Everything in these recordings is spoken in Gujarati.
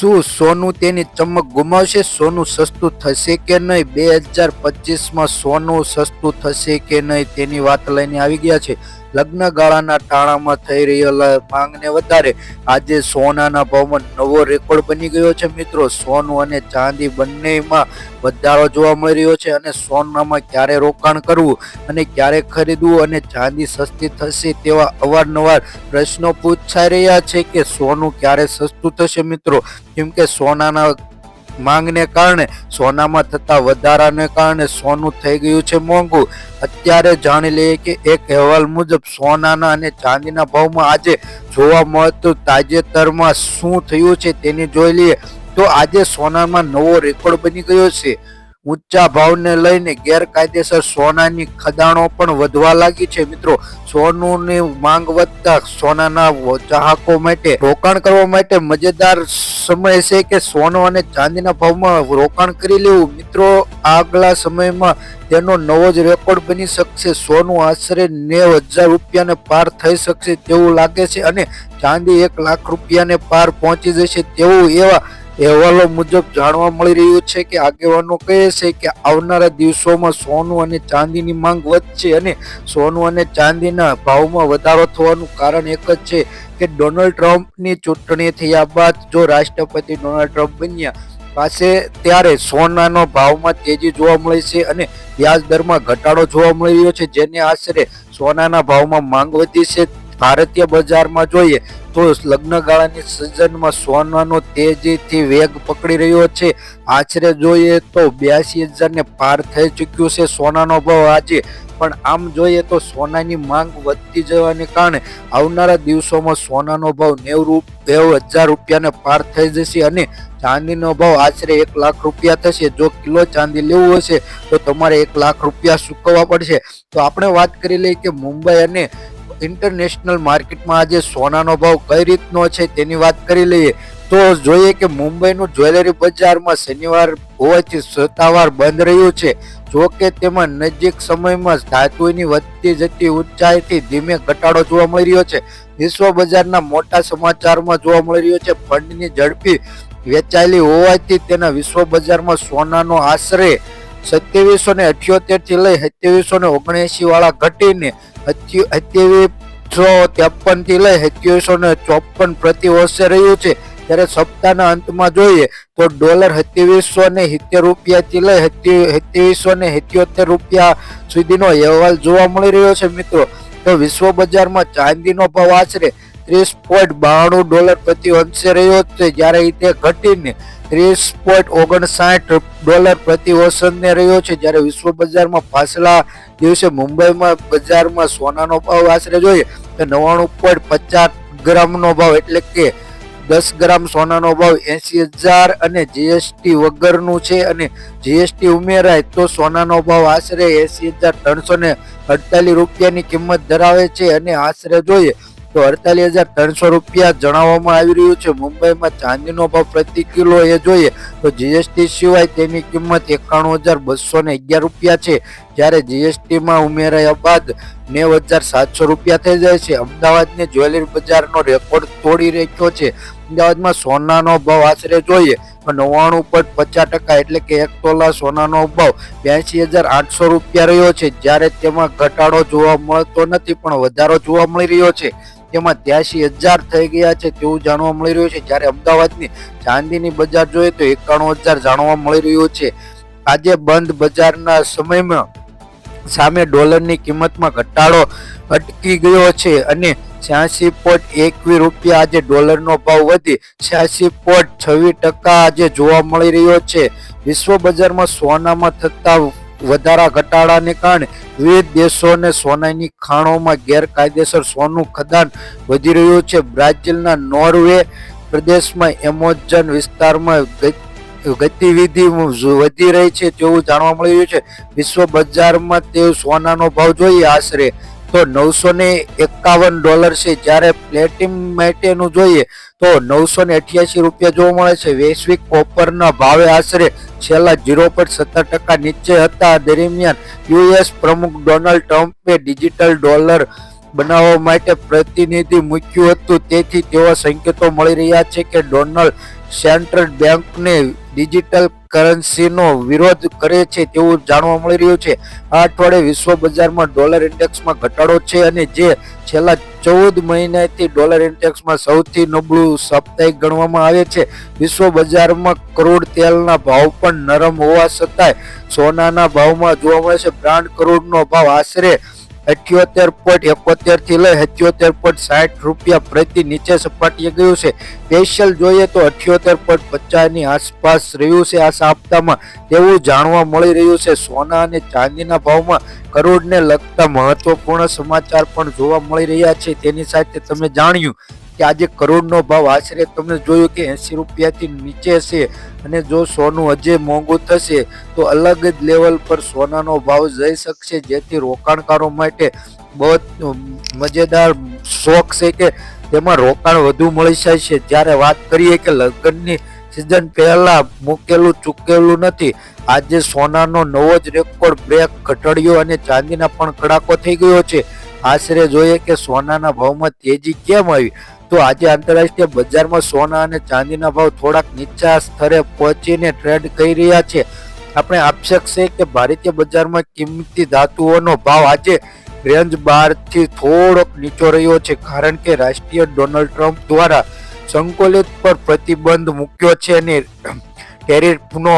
શું સોનું તેની ચમક ગુમાવશે? સોનું સસ્તું થશે કે નહીં? 2025માં સોનું સસ્તું થશે કે નહીં તેની વાત લઈને આવી ગયા છે. લગ્ન ગાળાના ટાણામાં થઈ રહેલા માંગને વધારે આજે સોનાના ભાવમાં નવો રેકોર્ડ બની ગયો છે. મિત્રો, સોનું અને ચાંદી બંનેમાં વધારો જોવા મળી રહ્યો છે અને સોનામાં ક્યારે રોકાણ કરવું અને ક્યારે ખરીદવું અને ચાંદી સસ્તી થશે તેવા અવારનવાર પ્રશ્નો પૂછાઈ રહ્યા છે કે સોનું ક્યારે સસ્તું થશે. મિત્રો, કેમ કે સોનાના માંગને કારણે સોનામાં થતા વધારાને કારણે સોનું થઈ ગયું છે મોંઘું. અત્યારે જાણી લઈએ કે એક અહેવાલ મુજબ સોનાના અને ચાંદીના ભાવમાં આજે જોવા મળતું તાજેતરમાં શું થયું છે તેની જોઈ લઈએ તો આજે સોનામાં નવો રેકોર્ડ બની ગયો છે. ઊંચા ભાવને લઈને ગેરકાયદેસર સોનાની ખદાણો પણ વધવા લાગી છે. મિત્રો, સોનુની માંગ વધતા સોનાના ચાહકો માટે રોકાણ કરવા માટે મજેદાર સમય છે કે સોનું અને ચાંદીના ભાવમાં રોકાણ કરી લેવું. મિત્રો, આગલા સમયમાં તેનો નવો જ રેકોર્ડ બની શકશે. સોનું આશરે 90,000 રૂપિયાને પાર થઈ શકશે તેવું લાગે છે અને ચાંદી 1 લાખ રૂપિયાને પાર પહોંચી જશે તેવું એવા અહેવાલો મુજબ જાણવા મળી રહ્યું છે કે આગેવાનો કહે છે કે આવનારા દિવસોમાં સોનું અને ચાંદીની માંગ વધશે અને સોનું અને ચાંદીના ભાવમાં વધારો થવાનું કારણ એક જ છે કે ડોનાલ્ડ ટ્રમ્પની ચૂંટણી થયા બાદ જો રાષ્ટ્રપતિ ડોનાલ્ડ ટ્રમ્પ બન્યા પાસે ત્યારે સોનાનો ભાવમાં તેજી જોવા મળી છે અને વ્યાજ દરમાં ઘટાડો જોવા મળી રહ્યો છે, જેને આશરે સોનાના ભાવમાં માંગ વધી છે. ભારતીય બજારમાં જોઈએ તો લગ્નગાળાની સિઝનમાં સોનાનો તેજીથી વેગ પકડી રહ્યો છે. આશરે જોઈએ તો 82,000 ને પાર થઈ ચૂક્યું છે સોનાનો ભાવ આજે. પણ આમ જોઈએ તો સોનાની માંગ વધતી જવાને કારણે આવનારા દિવસોમાં સોનાનો ભાવ 90,000 રૂપિયાને પાર થઈ જશે અને ચાંદીનો ભાવ આશરે 1 લાખ રૂપિયા થશે. જો કિલો ચાંદી લેવું હશે તો તમારે 1 લાખ રૂપિયા ચૂકવવા પડશે. તો આપણે વાત કરી લઈએ કે મુંબઈ અને ઇન્ટરનેશનલ માર્કેટમાં આજે સોનાનો ભાવ કઈ રીતનો છે તેની વાત કરી લઈએ તો જોઈએ કે મુંબઈનું જ્વેલરી બજારમાં શનિવાર હોવાથી સત્તાવાર બંધ રહ્યું છે. જો કે તેમાં નજીક સમયમાં ધાતુની વધતી જતી ઊંચાઈથી ધીમે ઘટાડો જોવા મળી રહ્યો છે. વિશ્વ બજારના મોટા સમાચારમાં જોવા મળી રહ્યો છે ફંડની ઝડપી વેચાયેલી હોવાથી તેના વિશ્વ બજારમાં સોનાનો આશરે 2778 થી લઈ 2779 વાળા ઘટીને 2753 થી લઈ 2754 પ્રતિ વર્ષે રહ્યું છે. ત્યારે સપ્તાહના અંતમાં જોઈએ તો ડોલર 2770 રૂપિયાથી લઈ 2777 રૂપિયા સુધીનો અહેવાલ જોવા મળી રહ્યો છે. મિત્રો, તો વિશ્વ બજારમાં ચાંદીનો ભાવ આશરે $30.92 પ્રતિ અંશે રહ્યો છે, જ્યારે તે ઘટીને $30.59 પ્રતિ ઓસનને રહ્યો છે. જ્યારે વિશ્વ બજારમાં પાછલા દિવસે મુંબઈમાં બજારમાં સોનાનો ભાવ આશરે જોઈએ તો 99.50 ગ્રામનો ભાવ એટલે કે 10 ગ્રામ સોનાનો ભાવ 80,000 અને જીએસટી વગરનું છે અને જીએસટી ઉમેરાય તો સોનાનો ભાવ આશરે 80,348 રૂપિયાની કિંમત ધરાવે છે અને આશરે જોઈએ તો 48,300 રૂપિયા જણાવવામાં આવી રહ્યું છે. મુંબઈમાં ચાંદીનો ભાવ પ્રતિ કિલો એ જોઈએ તો જીએસટી સિવાય તેની કિંમત 91,211 રૂપિયા છે, જ્યારે જીએસટીમાં ઉમેરાયા બાદ 90,700 રૂપિયા થઈ જાય છે. અમદાવાદની જ્વેલરી બજારનો રેકોર્ડ તોડી રાખ્યો છે. અમદાવાદમાં સોનાનો ભાવ આશરે જોઈએ તો 99.50% એટલે કે 1 તોલા સોનાનો ભાવ 82,800 રૂપિયા રહ્યો છે, જ્યારે તેમાં ઘટાડો જોવા મળતો નથી પણ વધારો જોવા મળી રહ્યો છે. તેમાં 83,000 થઈ ગયા છે તેવું જાણવા મળી રહ્યું છે. જ્યારે અમદાવાદની ચાંદીની બજાર જોઈએ તો 91,000 જાણવા મળી રહ્યું છે. આજે બંધ બજારના સમયમાં સામે ડોલરની કિંમતમાં ઘટાડો અટકી ગયો છે અને 86.21 રૂપિયા આજે ડોલરનો ભાવ વધી 86.26% આજે જોવા મળી રહ્યો છે. વિશ્વ બજારમાં સોનામાં થતા વધારા ઘટાડાને કારણે વિવિધ દેશોને સોનાની ખાણોમાં ગેરકાયદેસર સોનું ખદાન વધી રહ્યું છે. બ્રાઝિલના નોર્વે પ્રદેશમાં એમેઝોન વિસ્તારમાં ગતિવિધિ વધી રહી છે તેવું જાણવા મળી રહ્યું છે. વિશ્વ બજારમાં તે સોનાનો ભાવ જોઈએ આશરે તો $951 છે, જ્યારે પ્લેટિનમ માટેનું જોઈએ તો 988 રૂપિયા જોવા મળે છે. વૈશ્વિક કોપરના ભાવે આશરે છેલ્લા 0.17% નીચે હતા. દરમિયાન યુએસ પ્રમુખ ડોનાલ્ડ ટ્રમ્પે ડિજિટલ ડોલર બનાવવા માટે પ્રતિનિધિ મૂક્યું હતું. તેથી તેવા સંકેતો મળી રહ્યા છે કે ડોનાલ્ડ સેન્ટ્રલ બેંકને ડિજિટલ કરન્સીનો વિરોધ કરે છે તેવું જાણવા મળી રહ્યું છે. આ અઠવાડિયે વિશ્વ બજારમાં ડોલર ઇન્ડેક્સમાં ઘટાડો છે અને જે છેલ્લા 14 મહિનાથી ડોલર ઇન્ડેક્સમાં સૌથી નબળું સાપ્તાહિક ગણવામાં આવે છે. વિશ્વ બજારમાં ક્રૂડ તેલના ભાવ પણ નરમ હોવા છતાંય સોનાના ભાવમાં જોવા મળે છે. બ્રાન્ડ ક્રૂડનો ભાવ આશરે 78.71 થી લઈ 77.60 રૂપિયા પ્રતિ નીચે સપાટીએ ગયું છે. સ્પેશિયલ જોઈએ તો 78.50 ની આસપાસ રહ્યું છે આ સપ્તાહમાં તેવું જાણવા મળી રહ્યું છે. સોના અને ચાંદીના ભાવમાં ક્રૂડને લગતા મહત્વપૂર્ણ સમાચાર પણ જોવા મળી રહ્યા છે. તેની સાથે તમે જાણ્યું કે આજે ક્રૂડનો ભાવ આશરે તમે જોયું કે 80 રૂપિયાથી નીચે છે અને જો સોનું હજે મોંઘું થશે તો અલગ જ લેવલ પર સોનાનો ભાવ જઈ શકશે, જેથી રોકાણકારો માટે બહુ મજેદાર શોખ છે કે તેમાં રોકાણ વધુ મળી જાય છે. જ્યારે વાત કરીએ કે લગ્નની સિઝન પહેલા મૂકેલું ચૂકેલું નથી, આજે સોનાનો નવો જ રેકોર્ડ બ્રેક ઘટાડ્યો અને ચાંદીના પણ કડાકો થઈ ગયો છે. આશરે જોઈએ કે સોનાના ભાવમાં તેજી કેમ આવી, તો આજે આંતરરાષ્ટ્રીય બજારમાં સોના અને ચાંદીના ભાવ થોડાક નીચા સ્તરે પહોંચીને ટ્રેડ કરી રહ્યા છે. આપણે આક્ષેપ છે કે ભારતીય બજારમાં કિંમતી ધાતુઓનો ભાવ આજે રેન્જ 12 થી થોડોક નીચો રહ્યો છે, કારણ કે રાષ્ટ્રીય ડોનાલ્ડ ટ્રમ્પ દ્વારા સંકલિત પર પ્રતિબંધ મૂક્યો છે અને ટેરિફનો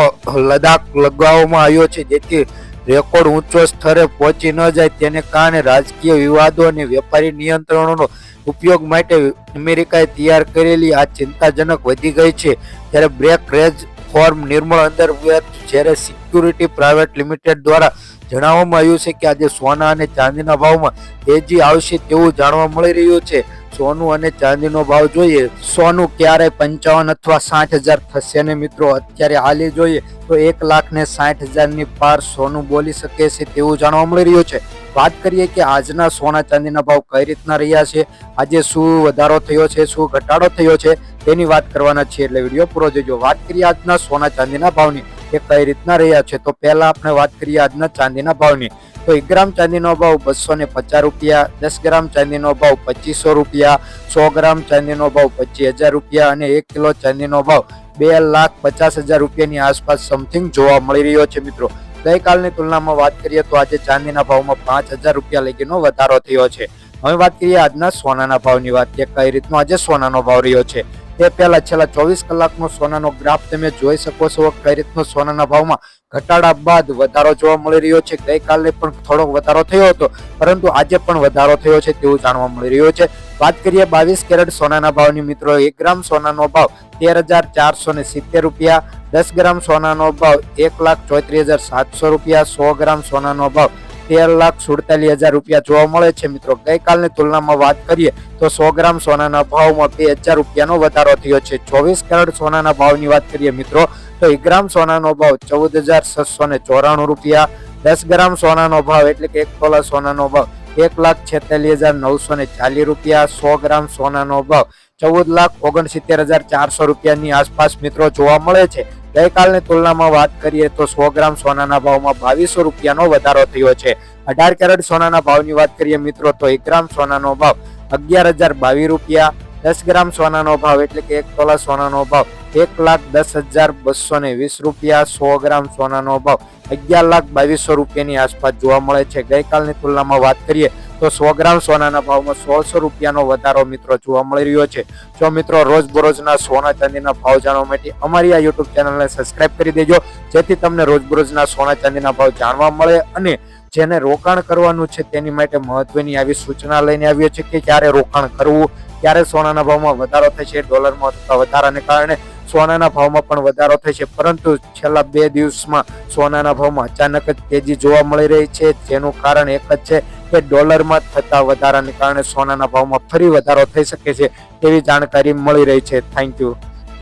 લદાખ લગાવવામાં આવ્યો છે, જેથી રેકોર્ડ ઊંચો સ્તરે પહોંચી ન જાય. તેને કારણે રાજકીય વિવાદો અને વેપારી નિયંત્રણોનો ઉપયોગ માટે અમેરિકાએ તૈયાર કરેલી આ ચિંતાજનક વધી ગઈ છે. ત્યારે બ્રેક રેજ ફોર્મ નિર્મળ અંતર્ગત જ્યારે સિક્યુરિટી પ્રાઇવેટ લિમિટેડ દ્વારા જણાવવામાં આવ્યું છે કે આજે સોના અને ચાંદીના ભાવમાં તેજી આવશે તેવું જાણવા મળી રહ્યું છે. સોનું અને ચાંદીનો ભાવ જોઈએ, સોનું ક્યારે 55 અથવા 60,000 થશે ને મિત્રો અત્યારે હાલી જોઈએ તો 1,60,000 ની પાર સોનું બોલી શકે છે તેવું જાણવા મળી રહ્યું છે. વાત કરીએ કે આજના સોના ચાંદીના ભાવ કઈ રીતના રહ્યા છે, આજે શું વધારો થયો છે, શું ઘટાડો થયો છે તેની વાત કરવાના છે, એટલે વિડીયો પૂરો જોજો. વાત કરીએ આજના સોના ચાંદીના ભાવની એ કઈ રીતના રહ્યા છે, તો પહેલા આપણે વાત કરીએ આજના ચાંદીના ભાવની. તો 1 ગ્રામ ચાંદીનો ભાવ 250 રૂપિયા, 10 ગ્રામ ચાંદીનો ભાવ 2500 રૂપિયા, 100 ગ્રામ ચાંદીનો ભાવ 25,000 રૂપિયા અને 1 કિલો ચાંદીનો ભાવ 2,50,000 રૂપિયાની આસપાસ સમથિંગ જોવા મળી રહ્યો છે. મિત્રો ગઈકાલની તુલનામાં વાત કરીએ તો આજે ચાંદીના ભાવમાં 5,000 રૂપિયા લગીનો વધારો થયો છે. હવે વાત કરીએ આજના સોનાના ભાવની વાત કે કઈ રીતનો આજે સોનાનો ભાવ રહ્યો છે. તે પહેલા છેલ્લા 24 કલાકનો સોનાનો ગ્રાફ તમે જોઈ શકો છો કઈ રીતનો સોનાના ભાવમાં ઘટાડા બાદ વધારો જોવા મળી રહ્યો છે. ગઈકાલે પણ થોડોક વધારો થયો હતો, પરંતુ આજે પણ વધારો થયો છે તેવું જાણવા મળી રહ્યું છે. વાત કરીએ 22 કેરેટ સોનાના ભાવની મિત્રો, 1 ગ્રામ સોનાનો ભાવ 13,470 રૂપિયા, 10 ગ્રામ સોનાનો ભાવ 1,34,700 રૂપિયા, 100 ગ્રામ સોનાનો ભાવ 13,47,000 રૂપિયા જોવા મળે છે. મિત્રો ગઈકાલની તુલનામાં વાત કરીએ તો 100 ગ્રામ સોનાના ભાવમાં 2,000 રૂપિયાનો વધારો થયો છે. 24 કેરેટ સોનાના ભાવની વાત કરીએ મિત્રો તો 1 ગ્રામ સોનાનો ભાવ 14,694 રૂપિયા, 10 ગ્રામ સોનાનો ભાવ એટલે કે 1 તોલા સોનાનો ભાવ 1,46,940 રૂપિયા, 100 ગ્રામ સોનાનો ભાવ 14,69,400 રૂપિયાની આસપાસ મિત્રો જોવા મળે છે. ગઈકાલની તુલનામાં વાત કરીએ તો 100 ગ્રામ સોનાના ભાવમાં 2,200 રૂપિયાનો વધારો થયો છે. 18 કેરેટ સોનાના ભાવની વાત કરીએ મિત્રો તો 1 ગ્રામ સોનાનો ભાવ 11,022 રૂપિયા, 10 ગ્રામ સોનાનો ભાવ એટલે કે 1 તોલા સોનાનો ભાવ 1,10,220 રૂપિયા, 100 ગ્રામ સોનાનો ભાવ 11,22,000 રૂપિયાની આસપાસ જોવા મળે છે. ગઈકાલની તુલનામાં વાત કરીએ તો 100 ગ્રામ સોનાના ભાવમાં 1,600 રૂપિયાનો વધારો મિત્રો જોવા મળી રહ્યો છે. જો મિત્રો રોજબરોજના સોના ચાંદીના ભાવ જાણવા માટે અમારી આ યુટ્યુબ ચેનલને સબસ્ક્રાઇબ કરી દેજો, જેથી તમને રોજબરોજના સોના ચાંદીના ભાવ જાણવા મળે અને જેને રોકાણ કરવાનું છે તેની માટે મહત્વની આવી સૂચના લઈને આવ્યો છે કે ક્યારે રોકાણ કરવું, ક્યારે સોનાના ભાવમાં વધારો થશે, ડોલરમાં થતા વધારાને કારણે સોનાના ભાવમાં પણ વધારો થશે. પરંતુ છેલ્લા 2 દિવસમાં સોનાના ભાવમાં અચાનક જ તેજી જોવા મળી રહી છે, જેનું કારણ એક જ છે કે ડોલરમાં થતા વધારાને કારણે સોનાના ભાવમાં ફરી વધારો થઈ શકે છે તેવી જાણકારી મળી રહી છે. Thank you.